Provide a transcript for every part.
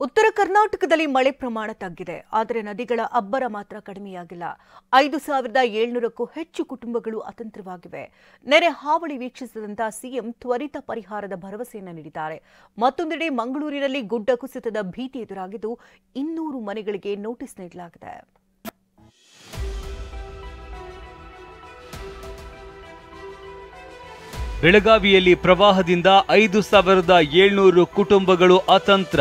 ಉತ್ತರ ಕರ್ನಾಟಕದಲ್ಲಿ ಮಳೆ ಪ್ರಮಾಣ ತಗ್ಗಿದೆ. ಆದರೆ ನದಿಗಳ ಅಬ್ಬರ ಮಾತ್ರ ಕಡಿಮೆಯಾಗಿಲ್ಲ. 5,700ಕ್ಕೂ ಹೆಚ್ಚು ಕುಟುಂಬಗಳು ಅತಂತ್ರವಾಗಿವೆ. ನೆರೆ ಹಾವಳಿ ವೀಕ್ಷಿಸಿದಂತ ಸಿಎಂ ತ್ವರಿತ ಪರಿಹಾರದ ಭರವಸೆಯನ್ನು ನೀಡಿದ್ದಾರೆ. ಮತ್ತೊಂದೆಡೆ ಮಂಗಳೂರಿನಲ್ಲಿ ಗುಡ್ಡ ಕುಸಿತದ ಭೀತಿ ಎದುರಾಗಿದ್ದು 200 ಮನೆಗಳಿಗೆ ನೋಟಿಸ್ ನೀಡಲಾಗಿದೆ. ಬೆಳಗಾವಿಯಲ್ಲಿ ಪ್ರವಾಹದಿಂದ 5,700 ಕುಟುಂಬಗಳು ಅತಂತ್ರ.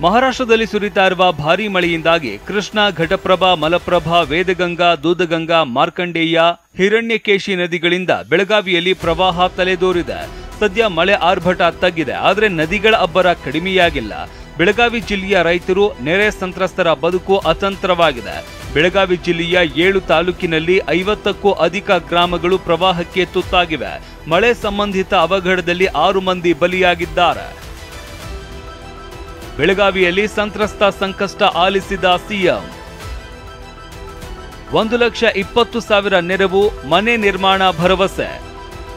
ಮಹಾರಾಷ್ಟ್ರದಲ್ಲಿ ಸುರಿತಾ ಇರುವ ಭಾರೀ ಮಳೆಯಿಂದಾಗಿ ಕೃಷ್ಣಾ, ಘಟಪ್ರಭಾ, ಮಲಪ್ರಭಾ, ವೇದಗಂಗಾ, ದೂದಗಂಗಾ, ಮಾರ್ಕಂಡೇಯ, ಹಿರಣ್ಯಕೇಶಿ ನದಿಗಳಿಂದ ಬೆಳಗಾವಿಯಲ್ಲಿ ಪ್ರವಾಹ ತಲೆದೋರಿದೆ. ಸದ್ಯ ಮಳೆ ಆರ್ಭಟ ತಗ್ಗಿದೆ, ಆದರೆ ನದಿಗಳ ಅಬ್ಬರ ಕಡಿಮೆಯಾಗಿಲ್ಲ. ಬೆಳಗಾವಿ ಜಿಲ್ಲೆಯ ರೈತರು, ನೆರೆ ಸಂತ್ರಸ್ತರ ಬದುಕು ಅತಂತ್ರವಾಗಿದೆ. ಬೆಳಗಾವಿ ಜಿಲ್ಲೆಯ 7 ತಾಲೂಕಿನಲ್ಲಿ 50ಕ್ಕೂ ಅಧಿಕ ಗ್ರಾಮಗಳು ಪ್ರವಾಹಕ್ಕೆ ತುತ್ತಾಗಿವೆ. ಮಳೆ ಸಂಬಂಧಿತ ಅವಘಡದಲ್ಲಿ 6 ಮಂದಿ ಬಲಿಯಾಗಿದ್ದಾರೆ. ಬೆಳಗಾವಿಯಲ್ಲಿ ಸಂತ್ರಸ್ತ ಸಂಕಷ್ಟ ಆಲಿಸಿದ ಸಿಎಂ. 1,20,000 ನೆರವು, ಮನೆ ನಿರ್ಮಾಣ ಭರವಸೆ.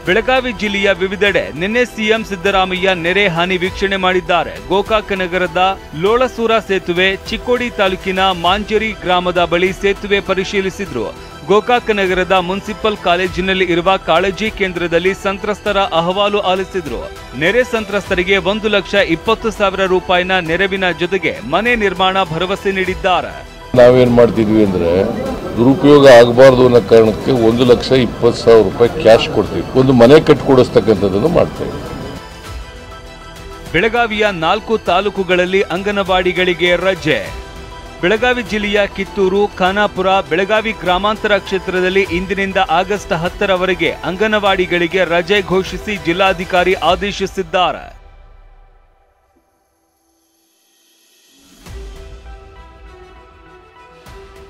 ಬೆಳಗಾವಿ ಜಿಲ್ಲೆಯ ವಿವಿಧೆಡೆ ನಿನ್ನೆ ಸಿಎಂ ಸಿದ್ದರಾಮಯ್ಯ ನೆರೆ ಹಾನಿ ವೀಕ್ಷಣೆ ಮಾಡಿದ್ದಾರೆ. ಗೋಕಾಕ ನಗರದ ಲೋಳಸೂರ ಸೇತುವೆ, ಚಿಕ್ಕೋಡಿ ತಾಲೂಕಿನ ಮಾಂಜರಿ ಗ್ರಾಮದ ಬಳಿ ಸೇತುವೆ ಪರಿಶೀಲಿಸಿದ್ರು. ಗೋಕಾಕ ನಗರದ ಮುನ್ಸಿಪಲ್ ಕಾಲೇಜಿನಲ್ಲಿ ಇರುವ ಕಾಳಜಿ ಕೇಂದ್ರದಲ್ಲಿ ಸಂತ್ರಸ್ತರ ಅಹವಾಲು ಆಲಿಸಿದ್ರು. ನೆರೆ ಸಂತ್ರಸ್ತರಿಗೆ 1,20,000 ರೂಪಾಯಿನ ನೆರವಿನ ಜೊತೆಗೆ ಮನೆ ನಿರ್ಮಾಣ ಭರವಸೆ ನೀಡಿದ್ದಾರೆ. ನಾವೇನ್ ಮಾಡ್ತಿದ್ವಿ ಅಂದ್ರೆ ದುರುಪಯೋಗ ಆಗಬಾರ್ದು ಅನ್ನೋ ಕಾರಣಕ್ಕೆ 1,20,000 ರೂಪಾಯಿ ಕ್ಯಾಶ್ ಕೊಡ್ತೀವಿ. ಒಂದು ಮನೆ ಕಟ್ಟಿಕೊಡಿಸ್ತಕ್ಕಂಥದ್ದನ್ನು ಮಾಡ್ತೇವೆ. ಬೆಳಗಾವಿಯ 4 ತಾಲೂಕುಗಳಲ್ಲಿ ಅಂಗನವಾಡಿಗಳಿಗೆ ರಜೆ. ಬೆಳಗಾವಿ ಜಿಲ್ಲೆಯ ಕಿತ್ತೂರು, ಖಾನಾಪುರ, ಬೆಳಗಾವಿ ಗ್ರಾಮಾಂತರ ಕ್ಷೇತ್ರದಲ್ಲಿ ಇಂದಿನಿಂದ ಆಗಸ್ಟ್ 10ರವರೆಗೆ ಅಂಗನವಾಡಿಗಳಿಗೆ ರಜೆ ಘೋಷಿಸಿ ಜಿಲ್ಲಾಧಿಕಾರಿ ಆದೇಶಿಸಿದ್ದಾರೆ.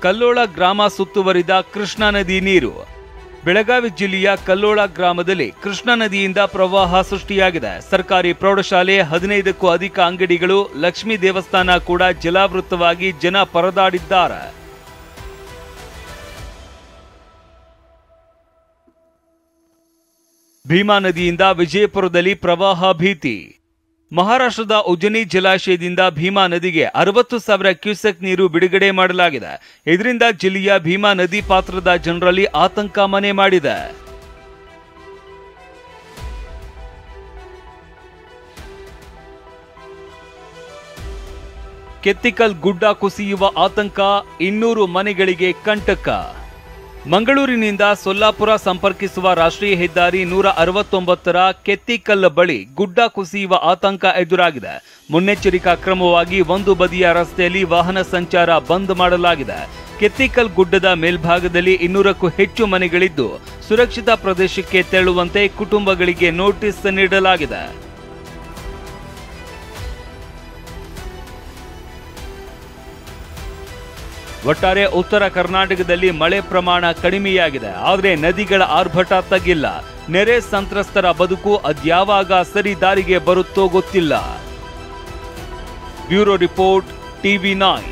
ಕಲ್ಲೋಳ ಗ್ರಾಮ ಸುತ್ತುವರಿದ ಕೃಷ್ಣಾ ನದಿ ನೀರು. ಬೆಳಗಾವಿ ಜಿಲ್ಲೆಯ ಕಲ್ಲೋಳ ಗ್ರಾಮದಲ್ಲಿ ಕೃಷ್ಣಾ ನದಿಯಿಂದ ಪ್ರವಾಹ ಸೃಷ್ಟಿಯಾಗಿದೆ. ಸರ್ಕಾರಿ ಪ್ರೌಢಶಾಲೆ, 15ಕ್ಕೂ ಅಧಿಕ ಅಂಗಡಿಗಳು, ಲಕ್ಷ್ಮೀ ದೇವಸ್ಥಾನ ಕೂಡ ಜಲಾವೃತವಾಗಿ ಜನ ಪರದಾಡಿದ್ದಾರೆ. ಭೀಮಾ ನದಿಯಿಂದ ವಿಜಯಪುರದಲ್ಲಿ ಪ್ರವಾಹ ಭೀತಿ. ಮಹಾರಾಷ್ಟ್ರದ ಉಜ್ಜನಿ ಜಲಾಶಯದಿಂದ ಭೀಮಾ ನದಿಗೆ 60,000 ಕ್ಯೂಸೆಕ್ ನೀರು ಬಿಡುಗಡೆ ಮಾಡಲಾಗಿದೆ. ಇದರಿಂದ ಜಿಲ್ಲೆಯ ಭೀಮಾ ನದಿ ಪಾತ್ರದ ಜನರಲ್ಲಿ ಆತಂಕ ಮನೆ ಮಾಡಿದೆ. ಕೆತ್ತಿಕಲ್ ಗುಡ್ಡ ಕುಸಿಯುವ ಆತಂಕ, 200 ಮನೆಗಳಿಗೆ ಕಂಟಕ. ಮಂಗಳೂರಿನಿಂದ ಸೊಲ್ಲಾಪುರ ಸಂಪರ್ಕಿಸುವ ರಾಷ್ಟ್ರೀಯ ಹೆದ್ದಾರಿ 169ರ ಕೆತ್ತಿಕಲ್ ಬಳಿ ಗುಡ್ಡ ಕುಸಿಯುವ ಆತಂಕ ಎದುರಾಗಿದೆ. ಮುನ್ನೆಚ್ಚರಿಕಾ ಕ್ರಮವಾಗಿ ಒಂದು ಬದಿಯ ರಸ್ತೆಯಲ್ಲಿ ವಾಹನ ಸಂಚಾರ ಬಂದ್ ಮಾಡಲಾಗಿದೆ. ಕೆತ್ತಿಕಲ್ ಗುಡ್ಡದ ಮೇಲ್ಭಾಗದಲ್ಲಿ 200ಕ್ಕೂ ಹೆಚ್ಚು ಮನೆಗಳಿದ್ದು ಸುರಕ್ಷಿತ ಪ್ರದೇಶಕ್ಕೆ ತೆರಳುವಂತೆ ಕುಟುಂಬಗಳಿಗೆ ನೋಟಿಸ್ ನೀಡಲಾಗಿದೆ. ಒಟ್ಟಾರೆ ಉತ್ತರ ಕರ್ನಾಟಕದಲ್ಲಿ ಮಳೆ ಪ್ರಮಾಣ ಕಡಿಮೆಯಾಗಿದೆ, ಆದರೆ ನದಿಗಳ ಆರ್ಭಟ ತಗ್ಗಿಲ್ಲ. ನೆರೆ ಸಂತ್ರಸ್ತರ ಬದುಕು ಅದ್ಯಾವಾಗ ಸರಿ ದಾರಿಗೆ ಬರುತ್ತೋ ಗೊತ್ತಿಲ್ಲ. Bureau report, TV9.